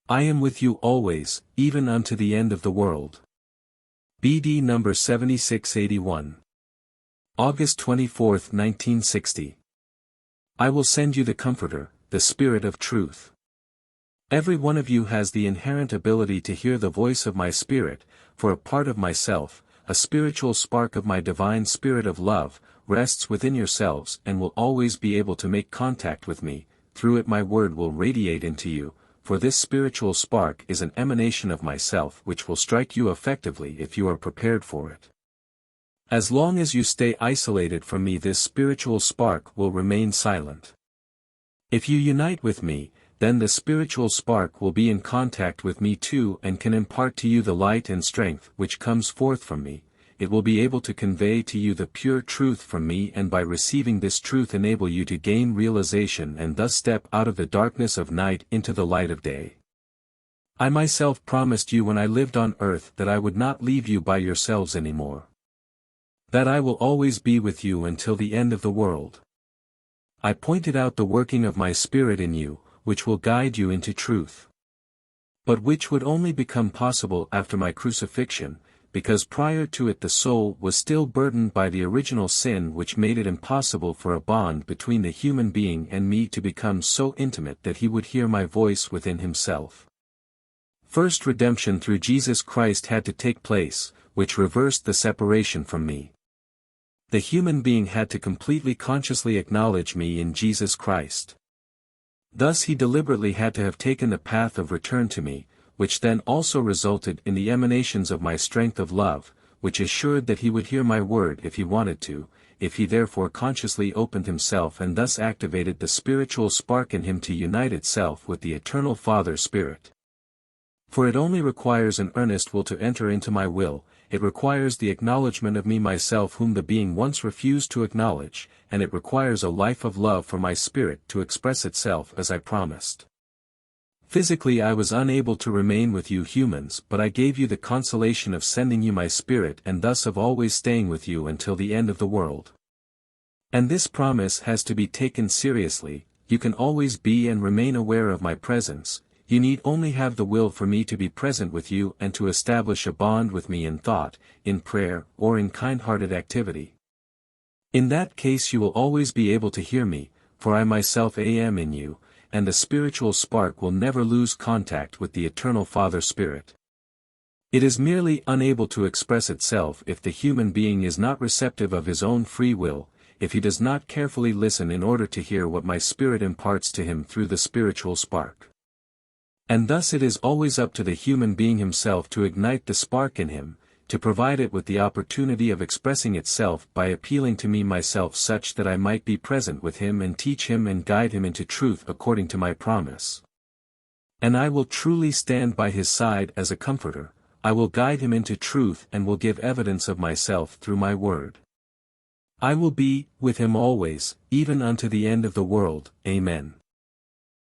I am with you always, even unto the end of the world. BD number 7681. August 24, 1960. I will send you the Comforter, the Spirit of Truth. Every one of you has the inherent ability to hear the voice of my Spirit, for a part of myself, a spiritual spark of my divine Spirit of love, rests within yourselves and will always be able to make contact with me. Through it my word will radiate into you, for this spiritual spark is an emanation of myself which will strike you effectively if you are prepared for it. As long as you stay isolated from me, this spiritual spark will remain silent. If you unite with me, then the spiritual spark will be in contact with me too and can impart to you the light and strength which comes forth from me. It will be able to convey to you the pure truth from me, and by receiving this truth enable you to gain realization and thus step out of the darkness of night into the light of day. I myself promised you when I lived on earth that I would not leave you by yourselves anymore. That I will always be with you until the end of the world. I pointed out the working of my Spirit in you, which will guide you into truth. But which would only become possible after my crucifixion, because prior to it the soul was still burdened by the original sin which made it impossible for a bond between the human being and me to become so intimate that he would hear my voice within himself. First redemption through Jesus Christ had to take place, which reversed the separation from me. The human being had to completely consciously acknowledge me in Jesus Christ. Thus he deliberately had to have taken the path of return to me, which then also resulted in the emanations of my strength of love, which assured that he would hear my word if he wanted to, if he therefore consciously opened himself and thus activated the spiritual spark in him to unite itself with the eternal Father Spirit. For it only requires an earnest will to enter into my will, it requires the acknowledgement of me myself whom the being once refused to acknowledge, and it requires a life of love for my spirit to express itself as I promised. Physically I was unable to remain with you humans, but I gave you the consolation of sending you my Spirit and thus of always staying with you until the end of the world. And this promise has to be taken seriously. You can always be and remain aware of my presence. You need only have the will for me to be present with you and to establish a bond with me in thought, in prayer, or in kind-hearted activity. In that case you will always be able to hear me, for I myself am in you, and the spiritual spark will never lose contact with the eternal Father Spirit. It is merely unable to express itself if the human being is not receptive of his own free will, if he does not carefully listen in order to hear what my Spirit imparts to him through the spiritual spark. And thus it is always up to the human being himself to ignite the spark in him, to provide it with the opportunity of expressing itself by appealing to me myself such that I might be present with him and teach him and guide him into truth according to my promise. And I will truly stand by his side as a comforter, I will guide him into truth and will give evidence of myself through my word. I will be with him always, even unto the end of the world. Amen.